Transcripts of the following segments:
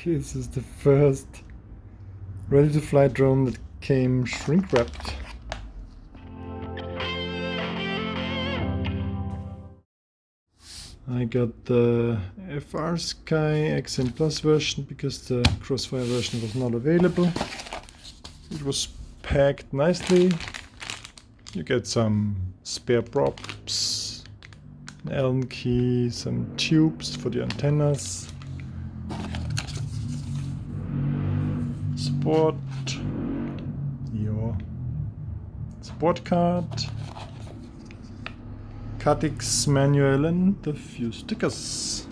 This is the first ready-to-fly drone that came shrink-wrapped. I got the FrSky XM Plus version because the Crossfire version was not available. It was packed nicely. You get some spare props, an Allen key, some tubes for the antennas, your sport card, Caddx manual and a few stickers.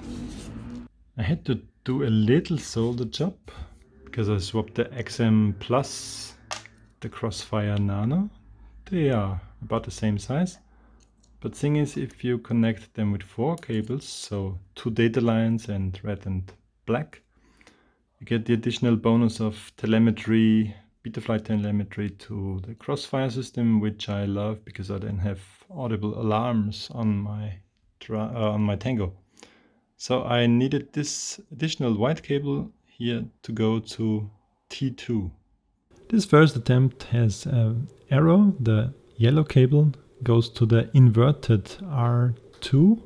I had to do a little solder job because I swapped the XM Plus, the Crossfire Nano. They are about the same size, but thing is, if you connect them with 4 cables, so 2 data lines and red and black, you get the additional bonus of telemetry, Betaflight telemetry to the Crossfire system, which I love because I then have audible alarms on my Tango. So I needed this additional white cable here to go to T2. This first attempt has an arrow. The yellow cable goes to the inverted R2,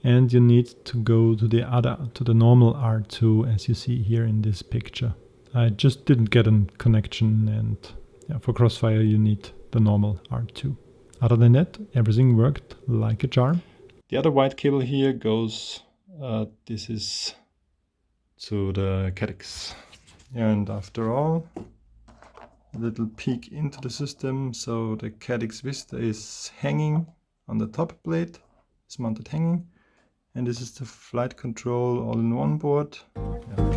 and you need to go to the normal R2, as you see here in this picture. I just didn't get a connection, and yeah, for Crossfire you need the normal R2. Other than that, everything worked like a charm. The other white cable here goes, this is to the Caddx. And after all, a little peek into the system. So the Caddx Vista is hanging on the top plate, it's mounted hanging. And this is the flight control all-in-one board. Yeah.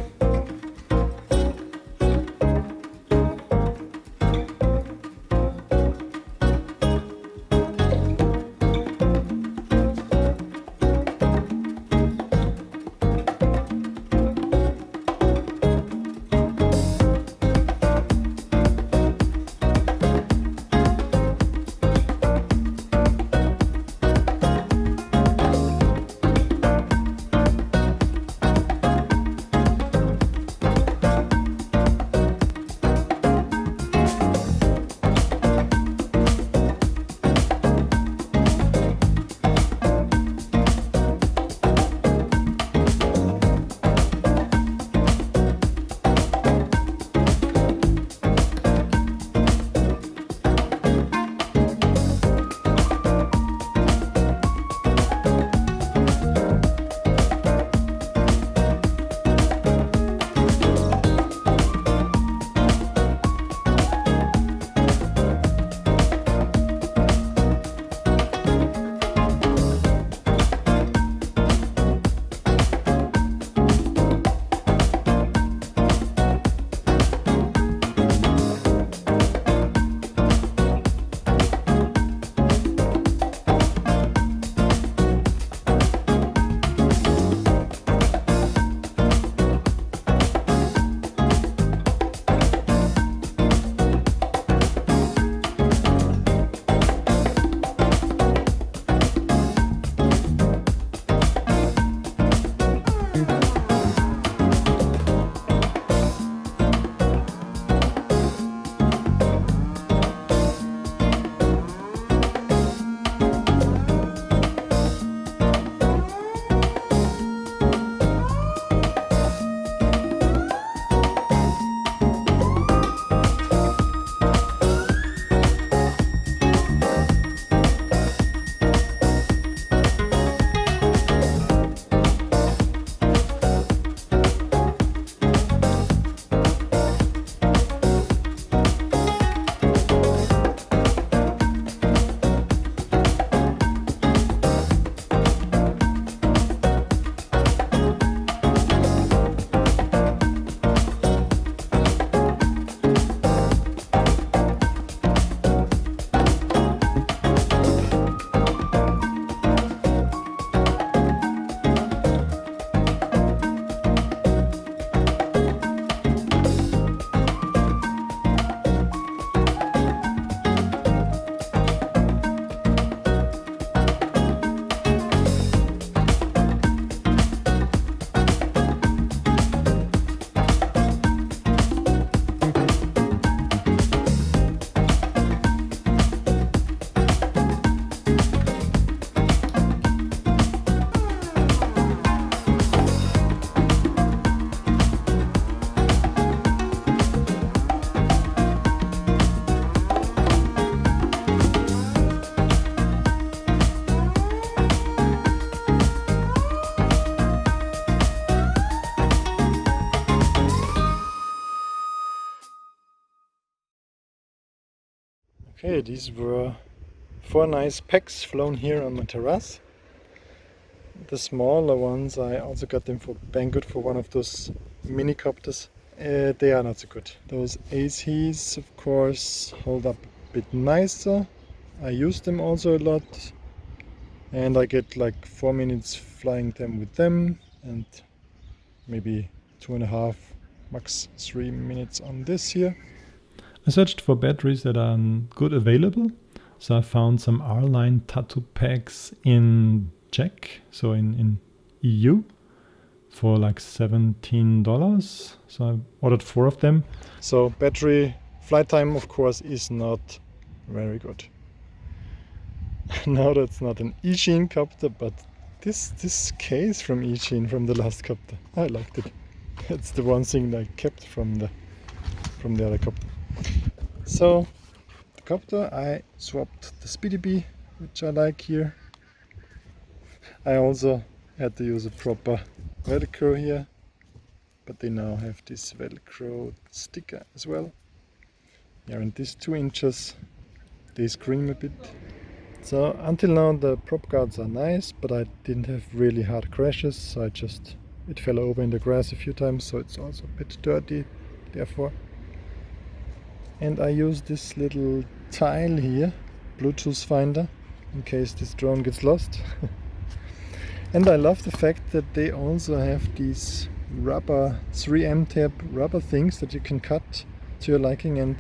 Okay, these were 4 nice packs flown here on my terrace. The smaller ones, I also got them for banggood for one of those mini copters. They are not so good. Those ACs, of course, hold up a bit nicer. I use them also a lot, and I get like 4 minutes flying them with them, and maybe 2.5, max 3 minutes on this here. I searched for batteries that are good available, so I found some R-line tattoo packs in Czech, so in EU, for like $17. So I ordered 4 of them. So battery flight time, of course, is not very good. Now that's not an eSchim copter, but this case from eSchim from the last copter, I liked it. It's the one thing that I kept from the other copter. So the copter, I swapped the Speedy Bee, which I like here. I also had to use a proper Velcro here, but they now have this Velcro sticker as well. Yeah, and these 2 inches, they scream a bit. So until now the prop guards are nice, but I didn't have really hard crashes, so it fell over in the grass a few times, so it's also a bit dirty therefore. And I use this little tile here, Bluetooth finder, in case this drone gets lost. And I love the fact that they also have these rubber 3M tape rubber things that you can cut to your liking and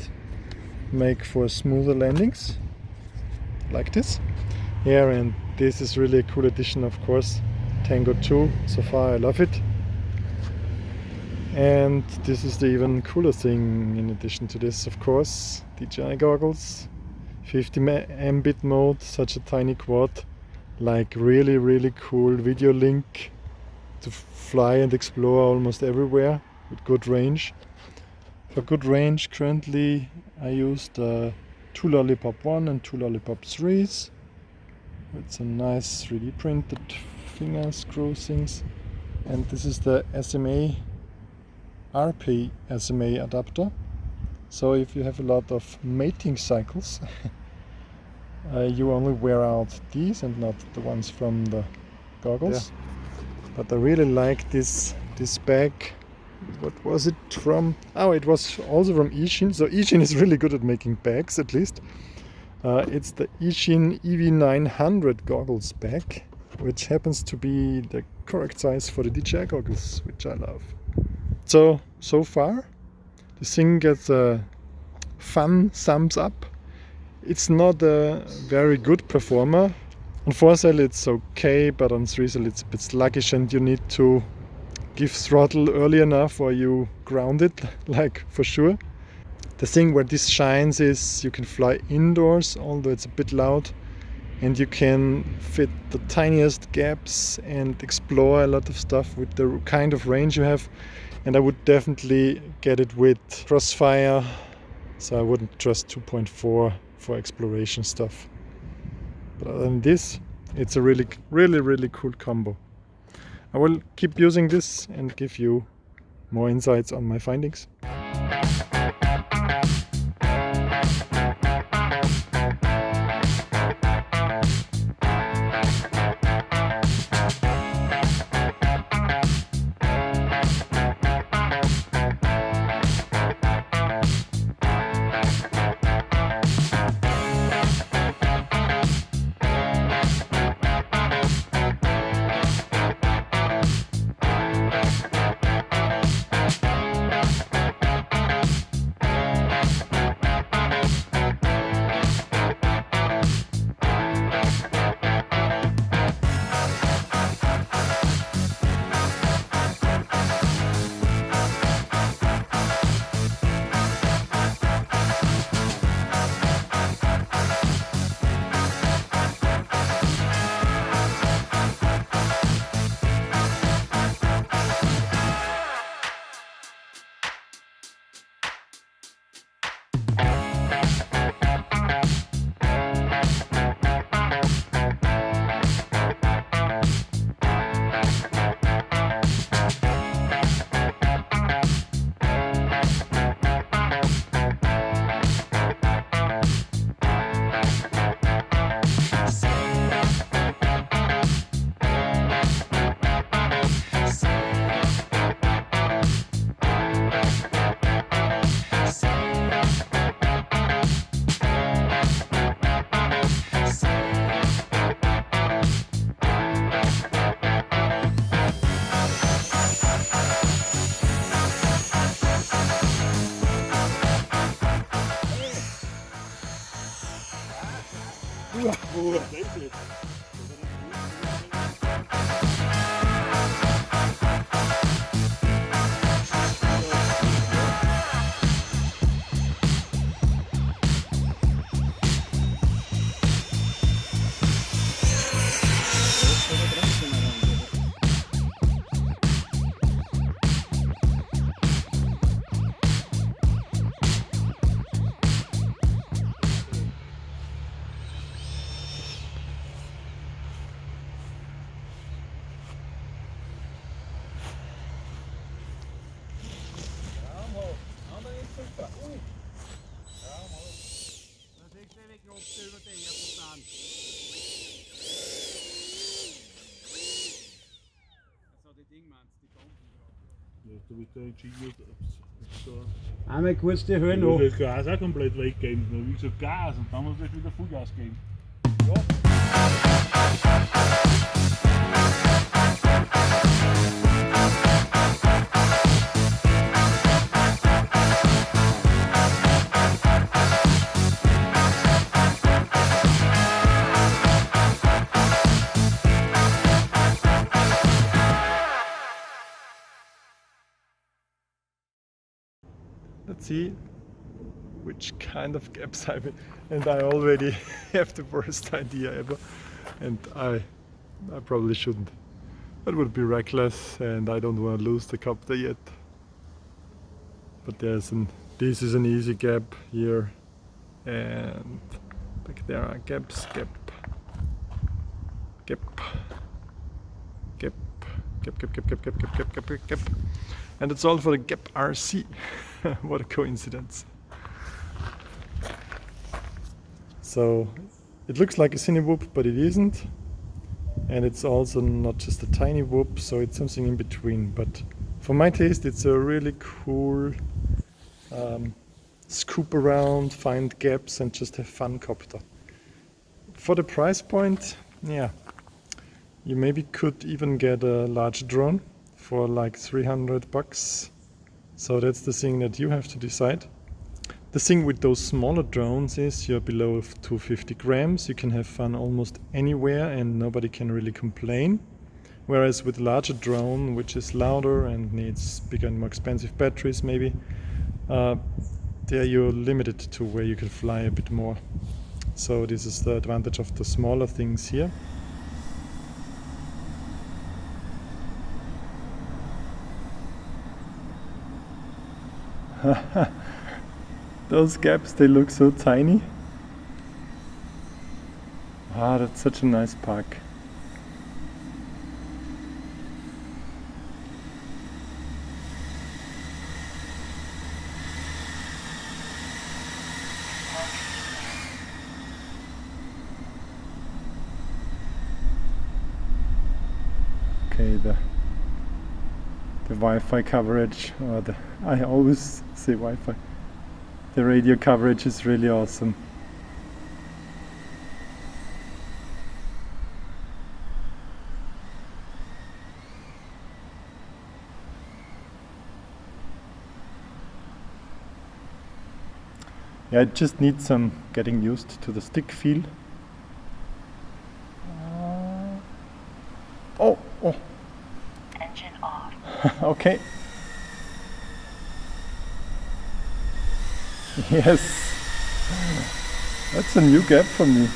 make for smoother landings, like this. Yeah, and this is really a cool addition, of course. Tango 2, so far I love it. And this is the even cooler thing in addition to this, of course, DJI goggles, 50 Mbit mode, such a tiny quad, like really cool video link to fly and explore almost everywhere with good range. For good range, currently I used 2 Lollipop 1 and 2 Lollipop 3s. It's a nice 3D printed finger screw things. And this is the SMA RP SMA adapter. So if you have a lot of mating cycles, you only wear out these and not the ones from the goggles. Yeah. But I really like this bag. What was it from? Oh, it was also from eSchim. So eSchim is really good at making bags, at least. It's the eSchim EV900 goggles bag, which happens to be the correct size for the DJI goggles, which I love. So far, this thing gets a fun thumbs up. It's not a very good performer. On 4-cell it's okay, but on 3-cell it's a bit sluggish and you need to give throttle early enough or you ground it, like for sure. The thing where this shines is you can fly indoors, although it's a bit loud, and you can fit the tiniest gaps and explore a lot of stuff with the kind of range you have. And I would definitely get it with Crossfire, so I wouldn't trust 2.4 for exploration stuff. But other than this, it's a really cool combo. I will keep using this and give you more insights on my findings. Einmal kurz die Höhe noch. Das Gas auch komplett weggeben. Wie gesagt Gas und dann muss ich wieder Vollgas geben. Let's see which kind of gaps I'm in. And I already have the worst idea ever. And I probably shouldn't. That would be reckless and I don't want to lose the copter yet. But this is an easy gap here. And back there are gaps, gap, gap, gap, gap, gap, gap, gap, gap, gap, gap, gap, gap. And it's all for the GepRC. What a coincidence. So it looks like a cine whoop, but it isn't. And it's also not just a tiny whoop, so it's something in between. But for my taste, it's a really cool scoop around, find gaps and just have fun copter. For the price point, yeah, you maybe could even get a large drone for like 300 bucks. So that's the thing that you have to decide. The thing with those smaller drones is you're below 250 grams, you can have fun almost anywhere and nobody can really complain. Whereas with a larger drone, which is louder and needs bigger and more expensive batteries maybe, there you're limited to where you can fly a bit more. So this is the advantage of the smaller things here. Those gaps, they look so tiny. Ah, that's such a nice park. Okay, the Wi-Fi coverage, or I always say Wi-Fi. The radio coverage is really awesome. Yeah, it just needs some getting used to the stick feel. Oh. Engine off. Okay. Yes. That's a new gap for me.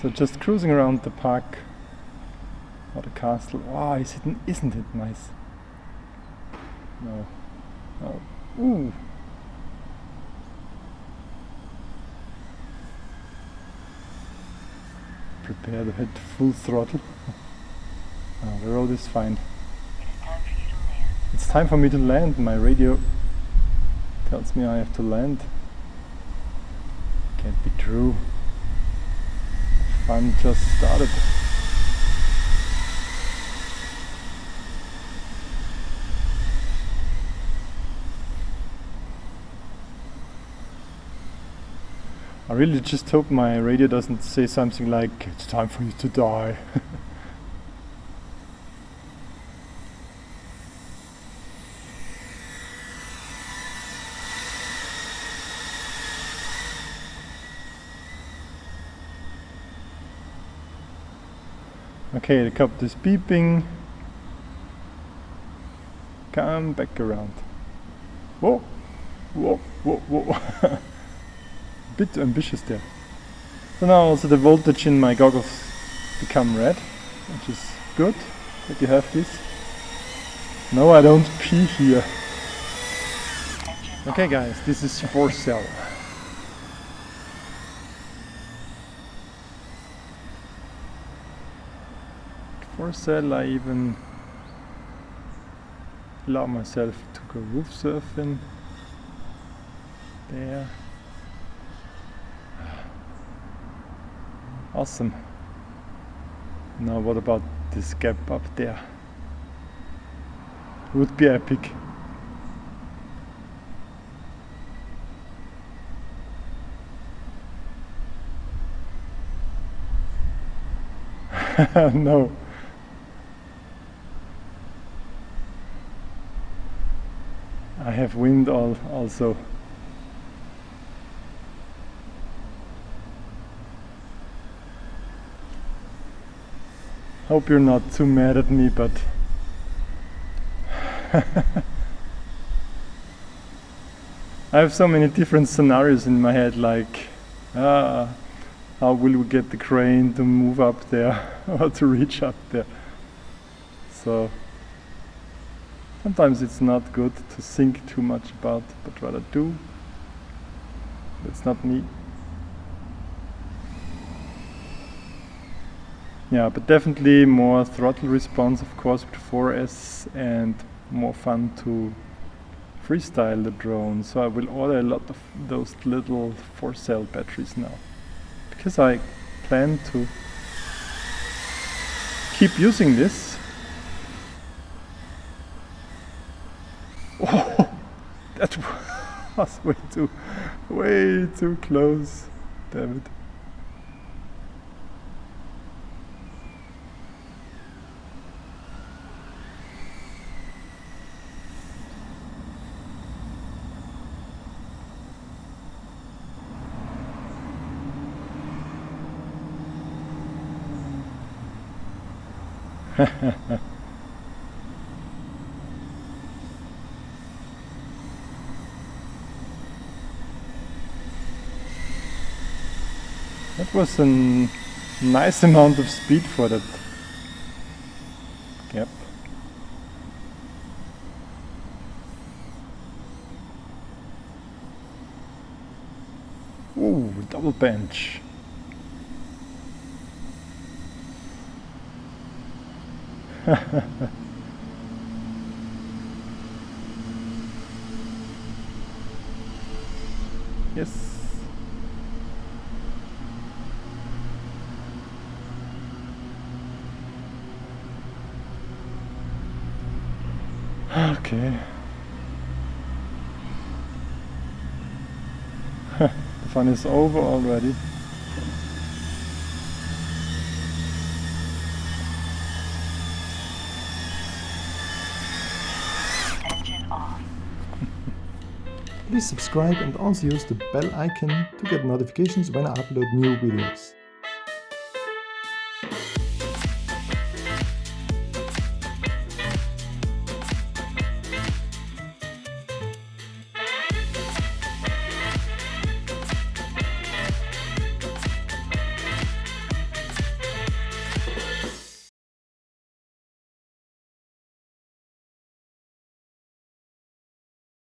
So just cruising around the park or the castle. Oh, isn't it nice? No. Oh. Ooh. Prepare to hit full throttle. Oh, the road is fine. It is time for you to land. It's time for me to land. My radio tells me I have to land. Can't be true. Fun just started. I really just hope my radio doesn't say something like, "It's time for you to die." Okay, the copter is beeping. Come back around. Whoa! Whoa, whoa, whoa. Bit ambitious there. So now also the voltage in my goggles become red, which is good that you have this. No, I don't pee here. Okay guys, this is 4-cell. 4-cell, I even allow myself to go roof surfing there. Awesome. Now what about this gap up there? Would be epic. No. I have wind also. Hope you're not too mad at me, but I have so many different scenarios in my head, like how will we get the crane to move up there or to reach up there. So sometimes it's not good to think too much about, but rather do. That's not me. Yeah, but definitely more throttle response, of course, with 4S, and more fun to freestyle the drone. So I will order a lot of those little 4-cell batteries now, because I plan to keep using this. Oh, that was way too close. Damn it. That was a nice amount of speed for that gap. Ooh, double bench. Yes. Okay. The fun is over already. Engine off. Please subscribe and also use the bell icon to get notifications when I upload new videos.